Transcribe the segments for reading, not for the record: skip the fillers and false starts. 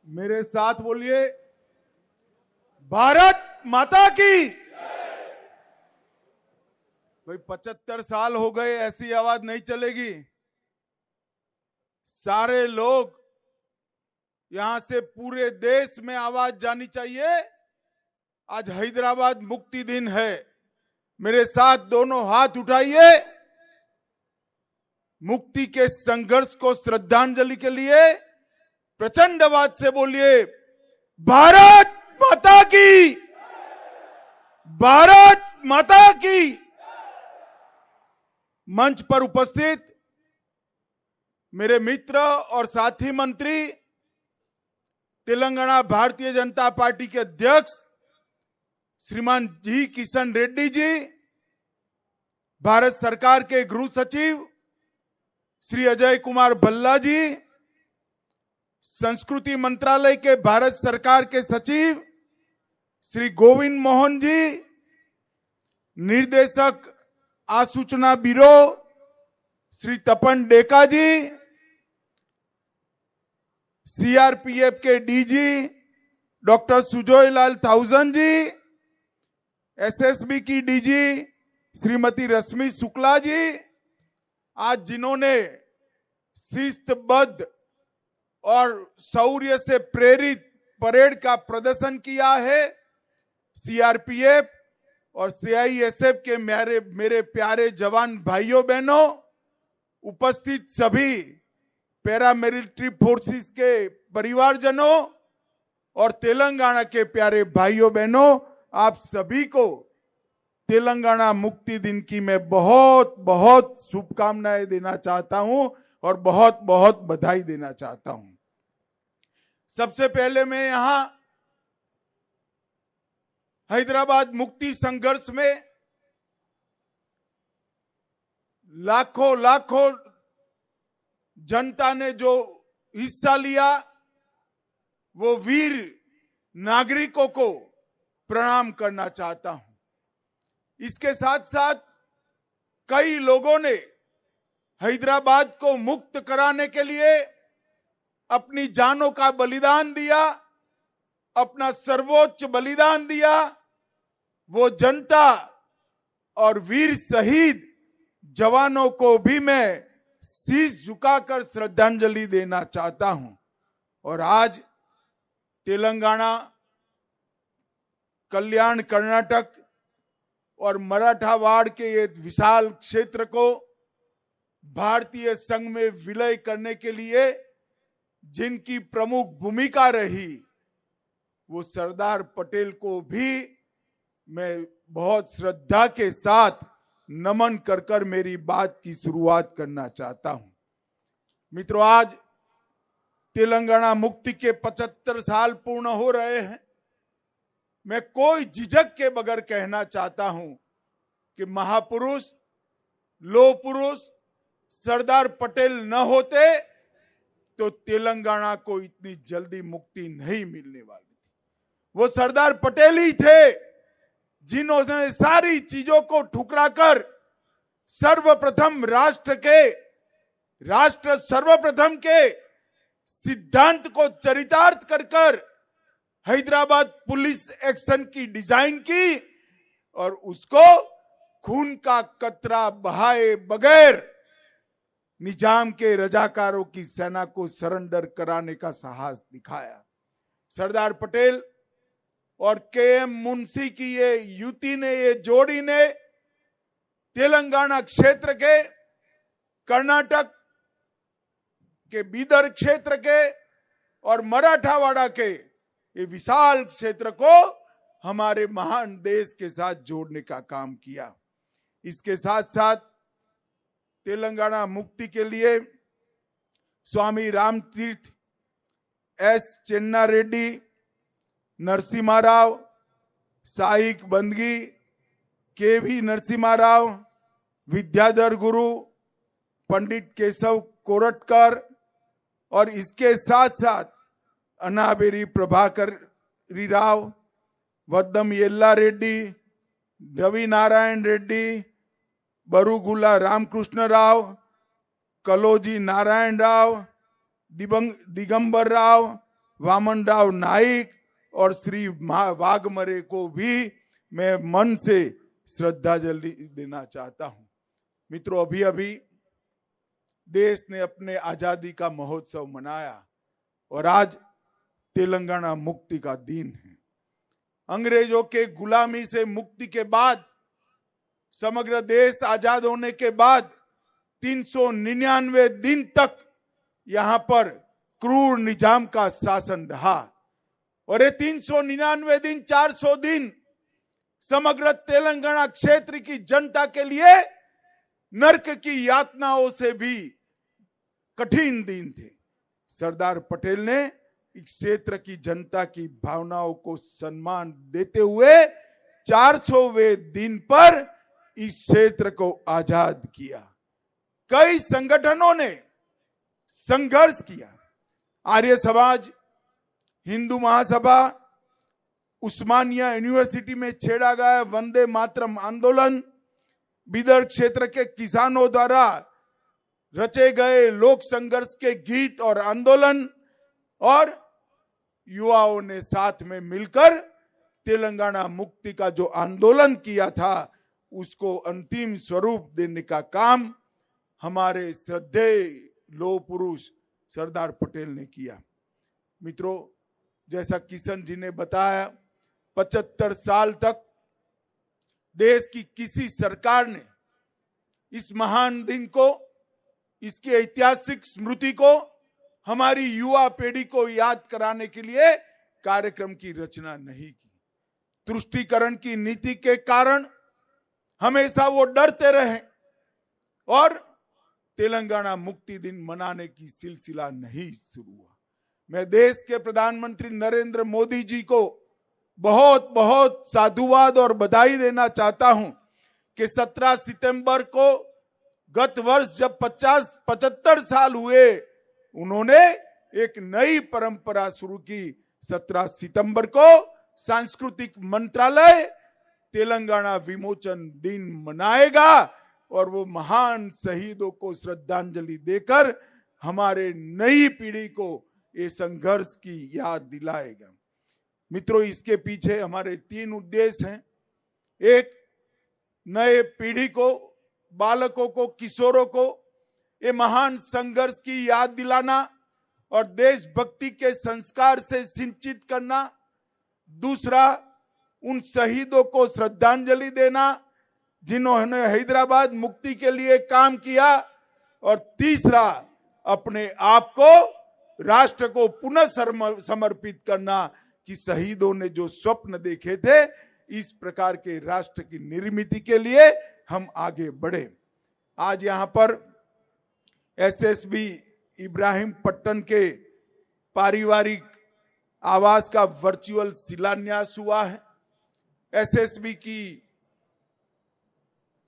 मेरे साथ बोलिए, भारत माता की। भाई 75 साल हो गए, ऐसी आवाज नहीं चलेगी। सारे लोग यहां से पूरे देश में आवाज जानी चाहिए। आज हैदराबाद मुक्ति दिन है। मेरे साथ दोनों हाथ उठाइए। मुक्ति के संघर्ष को श्रद्धांजलि के लिए प्रचंड आवाज से बोलिए, भारत माता की, भारत माता की। मंच पर उपस्थित मेरे मित्र और साथी मंत्री, तेलंगाना भारतीय जनता पार्टी के अध्यक्ष श्रीमान जी किशन रेड्डी जी, भारत सरकार के गृह सचिव श्री अजय कुमार भल्ला जी, संस्कृति मंत्रालय के भारत सरकार के सचिव श्री गोविंद मोहन जी, निर्देशक आसूचना ब्यूरो श्री तपन डेका जी, सीआरपीएफ के डीजी डॉक्टर सुजोय लाल थाउजन जी, एसएसबी की डीजी श्रीमती रश्मि शुक्ला जी, आज जिन्होंने शिस्तबद्ध और शौर्य से प्रेरित परेड का प्रदर्शन किया है, सीआरपीएफ और सीआईएसएफ के मेरे प्यारे जवान भाइयों बहनों, उपस्थित सभी पैरामिलिट्री फोर्सेस के परिवारजनों और तेलंगाना के प्यारे भाइयों बहनों, आप सभी को तेलंगाना मुक्ति दिन की मैं बहुत बहुत शुभकामनाएं देना चाहता हूं और बहुत बहुत बधाई देना चाहता हूं। सबसे पहले मैं यहां हैदराबाद मुक्ति संघर्ष में लाखों लाखों जनता ने जो हिस्सा लिया, वो वीर नागरिकों को प्रणाम करना चाहता हूं। इसके साथ साथ कई लोगों ने हैदराबाद को मुक्त कराने के लिए अपनी जानों का बलिदान दिया, अपना सर्वोच्च बलिदान दिया। वो जनता और वीर शहीद जवानों को भी मैं शीश झुकाकर श्रद्धांजलि देना चाहता हूं। और आज तेलंगाना, कल्याण, कर्नाटक और मराठावाड़ के ये विशाल क्षेत्र को भारतीय संघ में विलय करने के लिए जिनकी प्रमुख भूमिका रही, वो सरदार पटेल को भी मैं बहुत श्रद्धा के साथ नमन कर कर मेरी बात की शुरुआत करना चाहता हूं। मित्रों, आज तेलंगाना मुक्ति के 75 साल पूर्ण हो रहे हैं। मैं कोई झिझक के बगैर कहना चाहता हूं कि महापुरुष, लोह पुरुष सरदार पटेल न होते तो तेलंगाना को इतनी जल्दी मुक्ति नहीं मिलने वाली थी। वो सरदार पटेल ही थे जिन्होंने सारी चीजों को ठुकराकर सर्वप्रथम राष्ट्र सर्वप्रथम के सिद्धांत को चरितार्थ कर हैदराबाद पुलिस एक्शन की डिजाइन की और उसको खून का कतरा बहाए बगैर निजाम के रजाकारों की सेना को सरेंडर कराने का साहस दिखाया। सरदार पटेल और केएम मुंशी की ये युति ने, ये जोड़ी ने तेलंगाना क्षेत्र के, कर्नाटक के बीदर क्षेत्र के और मराठावाड़ा के ये विशाल क्षेत्र को हमारे महान देश के साथ जोड़ने का काम किया। इसके साथ साथ तेलंगाना मुक्ति के लिए स्वामी रामतीर्थ, एस चेन्ना रेड्डी, नरसिम्हा राव, साईक बंदगी, केवी नरसिम्हा राव, विद्याधर गुरु, पंडित केशव कोरटकर और इसके साथ साथ अनाबेरी प्रभाकर राव, वद्दम येल्ला रेड्डी, रवि नारायण रेड्डी, बरुगुला रामकृष्ण राव, कलोजी नारायण राव, दिगंबर राव, वामनराव नाइक और श्री वाघमरे को भी मैं मन से श्रद्धांजलि देना चाहता हूं। मित्रों, अभी अभी देश ने अपने आजादी का महोत्सव मनाया और आज तेलंगाना मुक्ति का दिन है। अंग्रेजों के गुलामी से मुक्ति के बाद, समग्र देश आजाद होने के बाद 399 दिन तक यहां पर क्रूर निजाम का शासन रहा और ये 399 दिन, 400 दिन समग्र तेलंगाना क्षेत्र की जनता के लिए नरक की यातनाओं से भी कठिन दिन थे। सरदार पटेल ने इस क्षेत्र की जनता की भावनाओं को सम्मान देते हुए 400वें दिन पर इस क्षेत्र को आजाद किया। कई संगठनों ने संघर्ष किया। आर्य समाज, हिंदू महासभा, उस्मानिया यूनिवर्सिटी में छेड़ा गया वंदे मातरम आंदोलन, बीदर क्षेत्र के किसानों द्वारा रचे गए लोक संघर्ष के गीत और आंदोलन, और युवाओं ने साथ में मिलकर तेलंगाना मुक्ति का जो आंदोलन किया था उसको अंतिम स्वरूप देने का काम हमारे श्रद्धेय लौह पुरुष सरदार पटेल ने किया। मित्रों, जैसा किशन जी ने बताया, 75 साल तक देश की किसी सरकार ने इस महान दिन को, इसकी ऐतिहासिक स्मृति को हमारी युवा पीढ़ी को याद कराने के लिए कार्यक्रम की रचना नहीं की। तुष्टीकरण की नीति के कारण हमेशा वो डरते रहे और तेलंगाना मुक्ति दिन मनाने की सिलसिला नहीं शुरू हुआ। मैं देश के प्रधानमंत्री नरेंद्र मोदी जी को बहुत बहुत साधुवाद और बधाई देना चाहता हूं कि 17 सितंबर को गत वर्ष जब 75 साल हुए, उन्होंने एक नई परंपरा शुरू की। 17 सितंबर को सांस्कृतिक मंत्रालय तेलंगाना विमोचन दिन मनाएगा और वो महान शहीदों को श्रद्धांजलि देकर हमारे नई पीढ़ी को ये संघर्ष की याद दिलाएगा। मित्रों, इसके पीछे हमारे 3 उद्देश्य हैं। एक, नए पीढ़ी को, बालकों को, किशोरों को ये महान संघर्ष की याद दिलाना और देशभक्ति के संस्कार से सिंचित करना। दूसरा, उन शहीदों को श्रद्धांजलि देना जिन्होंने हैदराबाद मुक्ति के लिए काम किया। और तीसरा, अपने आप को राष्ट्र को पुनः समर्पित करना कि शहीदों ने जो स्वप्न देखे थे, इस प्रकार के राष्ट्र की निर्मित के लिए हम आगे बढ़े। आज यहां पर एसएसबी इब्राहिमपट्टनम के पारिवारिक आवास का वर्चुअल शिलान्यास हुआ है। एसएसबी की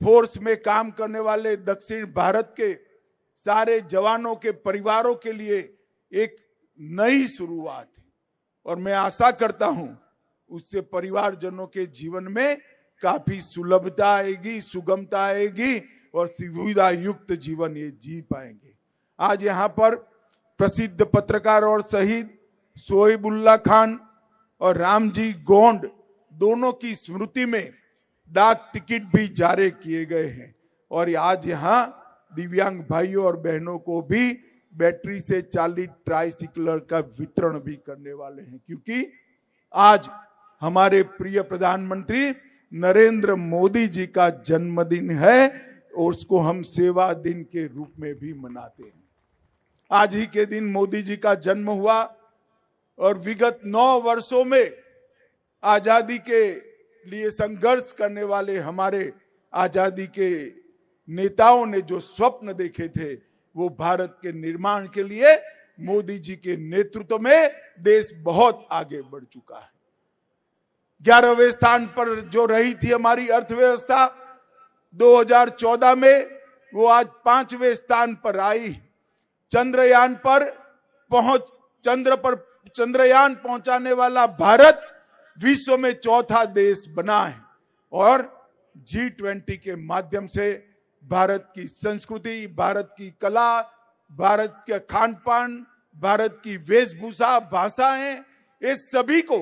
फोर्स में काम करने वाले दक्षिण भारत के सारे जवानों के परिवारों के लिए एक नई शुरुआत है और मैं आशा करता हूं उससे परिवारजनों के जीवन में काफी सुलभता आएगी, सुगमता आएगी और सुविधा युक्त जीवन ये जी पाएंगे। आज यहाँ पर प्रसिद्ध पत्रकार और शहीद सोहिबुल्ला खान और रामजी गोंड दोनों की स्मृति में डाक टिकट भी जारी किए गए हैं और आज यहाँ दिव्यांग भाइयों और बहनों को भी बैटरी से चालित ट्राइसिकलर का वितरण भी करने वाले हैं, क्योंकि आज हमारे प्रिय प्रधानमंत्री नरेंद्र मोदी जी का जन्मदिन है और उसको हम सेवा दिन के रूप में भी मनाते हैं। आज ही के दिन मोदी जी का जन्म हुआ और विगत 9 वर्षों में आजादी के लिए संघर्ष करने वाले हमारे आजादी के नेताओं ने जो स्वप्न देखे थे, वो भारत के निर्माण के लिए मोदी जी के नेतृत्व में देश बहुत आगे बढ़ चुका है। 11वें स्थान पर जो रही थी हमारी अर्थव्यवस्था 2014 में, वो आज 5वें स्थान पर आई। चंद्रयान पहुंचाने वाला भारत विश्व में 4था देश बना है और G20 के माध्यम से भारत की संस्कृति, भारत की कला, भारत के खान पान भारत की वेशभूषा, भाषाएं, ये सभी को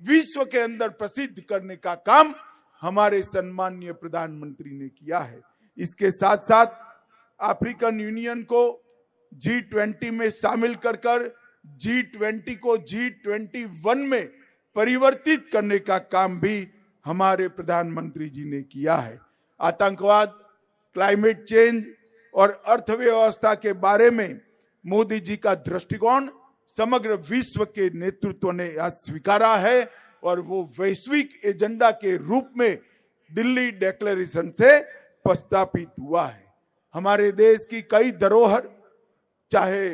विश्व के अंदर प्रसिद्ध करने का काम हमारे सम्माननीय प्रधानमंत्री ने किया है। इसके साथ साथ अफ्रीकन यूनियन को G20 में शामिल कर G20 को G21 में परिवर्तित करने का काम भी हमारे प्रधानमंत्री जी ने किया है। आतंकवाद, क्लाइमेट चेंज और अर्थव्यवस्था के बारे में मोदी जी का दृष्टिकोण समग्र विश्व के नेतृत्व ने आज स्वीकारा है और वो वैश्विक एजेंडा के रूप में दिल्ली डिक्लेरेशन से प्रस्तापित हुआ है। हमारे देश की कई धरोहर, चाहे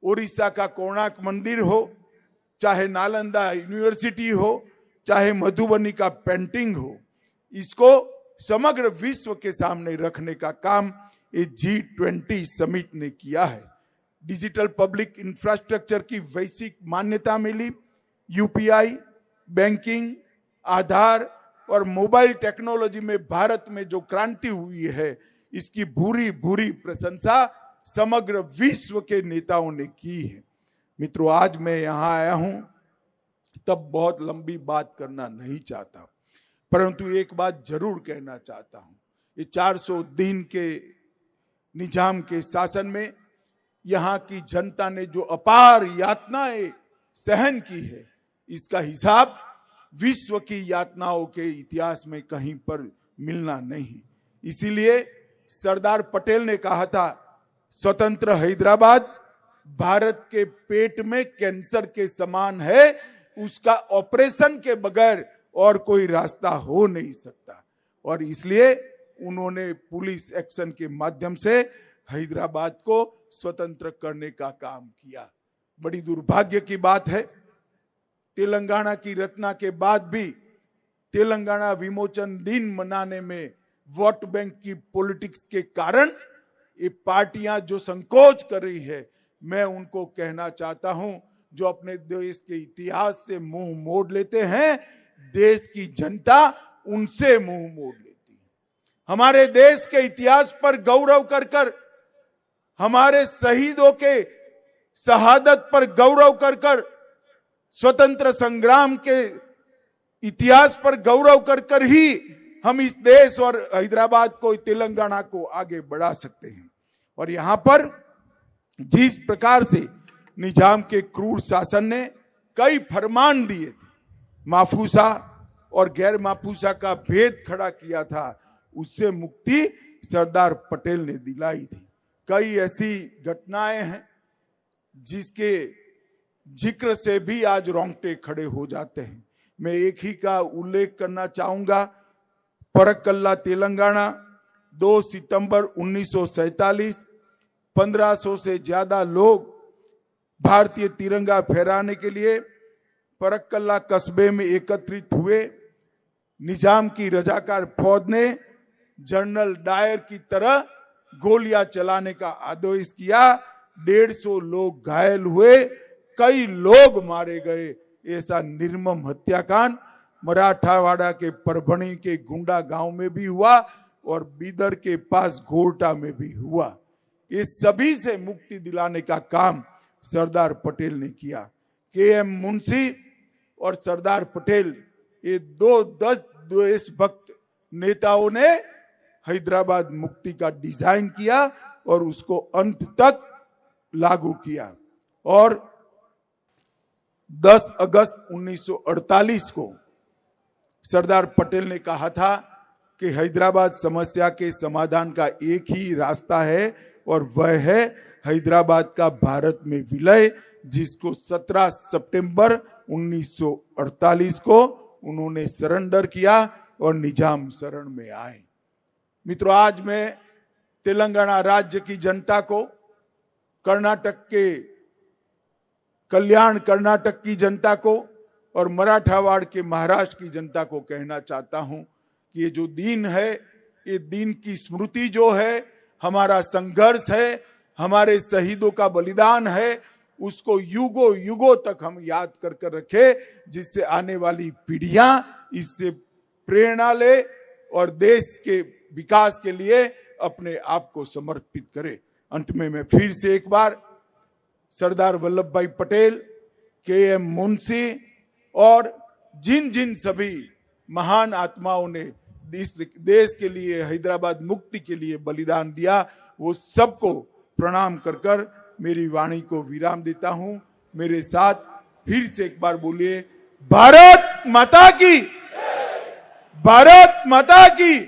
उड़ीसा का कोणार्क मंदिर हो, चाहे नालंदा यूनिवर्सिटी हो, चाहे मधुबनी का पेंटिंग हो, इसको समग्र विश्व के सामने रखने का काम ये G20 समिट ने किया है। डिजिटल पब्लिक इंफ्रास्ट्रक्चर की वैश्विक मान्यता मिली। यूपीआई, बैंकिंग, आधार और मोबाइल टेक्नोलॉजी में भारत में जो क्रांति हुई है, इसकी भूरी भूरी प्रशंसा समग्र विश्व के नेताओं ने की है। मित्रों, आज मैं यहां आया हूं तब बहुत लंबी बात करना नहीं चाहता, परंतु एक बात जरूर कहना चाहता हूं। ये 400 दिन के निजाम के शासन में यहाँ की जनता ने जो अपार यातनाएं सहन की है, इसका हिसाब विश्व की यातनाओं के इतिहास में कहीं पर मिलना नहीं। इसीलिए सरदार पटेल ने कहा था, स्वतंत्र हैदराबाद भारत के पेट में कैंसर के समान है, उसका ऑपरेशन के बगैर और कोई रास्ता हो नहीं सकता। और इसलिए उन्होंने पुलिस एक्शन के माध्यम से हैदराबाद को स्वतंत्र करने का काम किया। बड़ी दुर्भाग्य की बात है, तेलंगाना की रचना के बाद भी तेलंगाना विमोचन दिन मनाने में वोट बैंक की पॉलिटिक्स के कारण ये पार्टियां जो संकोच कर रही है, मैं उनको कहना चाहता हूं, जो अपने देश के इतिहास से मुंह मोड़ लेते हैं, देश की जनता उनसे मुंह मोड़ लेती है। हमारे देश के इतिहास पर गौरव कर हमारे शहीदों के शहादत पर गौरव कर स्वतंत्र संग्राम के इतिहास पर गौरव कर ही हम इस देश और हैदराबाद को, तेलंगाना को आगे बढ़ा सकते हैं। और यहां पर जिस प्रकार से निजाम के क्रूर शासन ने कई फरमान दिए थे, माफूसा और गैर माफूसा का भेद खड़ा किया था, उससे मुक्ति सरदार पटेल ने दिलाई थी। कई ऐसी घटनाएं हैं जिसके जिक्र से भी आज रोंगटे खड़े हो जाते हैं। मैं एक ही का उल्लेख करना चाहूंगा। परक्कल्ला तेलंगाना 2 सितंबर 1947, 1500 से ज्यादा लोग भारतीय तिरंगा फहराने के लिए परक्कल्ला कस्बे में एकत्रित हुए। निजाम की रजाकार फौज ने जनरल डायर की तरह गोलियां चलाने का आदेश किया। 150 लोग घायल हुए, कई लोग मारे गए। ऐसा निर्मम हत्याकांड मराठावाड़ा के परभणी के गुंडा गांव में भी हुआ और बीदर के पास घोरटा में भी हुआ। इस सभी से मुक्ति दिलाने का काम सरदार पटेल ने किया। KM मुंशी और सरदार पटेल, ये दो देशभक्त नेताओं ने हैदराबाद मुक्ति का डिजाइन किया और उसको अंत तक लागू किया। और 10 अगस्त 1948 को सरदार पटेल ने कहा था कि हैदराबाद समस्या के समाधान का एक ही रास्ता है और वह है हैदराबाद का भारत में विलय, जिसको 17 सितंबर 1948 को उन्होंने सरेंडर किया और निजाम शरण में आए। मित्रों, आज मैं तेलंगाना राज्य की जनता को, कर्नाटक के कल्याण कर्नाटक की जनता को और मराठावाड़ के महाराष्ट्र की जनता को कहना चाहता हूं कि ये जो दिन है, ये दिन की स्मृति जो है, हमारा संघर्ष है, हमारे शहीदों का बलिदान है, उसको युगों युगों तक हम याद कर कर रखें, जिससे आने वाली पीढ़ियां इससे प्रेरणा ले और देश के विकास के लिए अपने आप को समर्पित करें। अंत में मैं फिर से एक बार सरदार वल्लभ भाई पटेल, के एम मुंशी और जिन जिन सभी महान आत्माओं ने इस देश के लिए, हैदराबाद मुक्ति के लिए बलिदान दिया, वो सबको प्रणाम कर कर मेरी वाणी को विराम देता हूं। मेरे साथ फिर से एक बार बोलिए, भारत माता की, भारत माता की।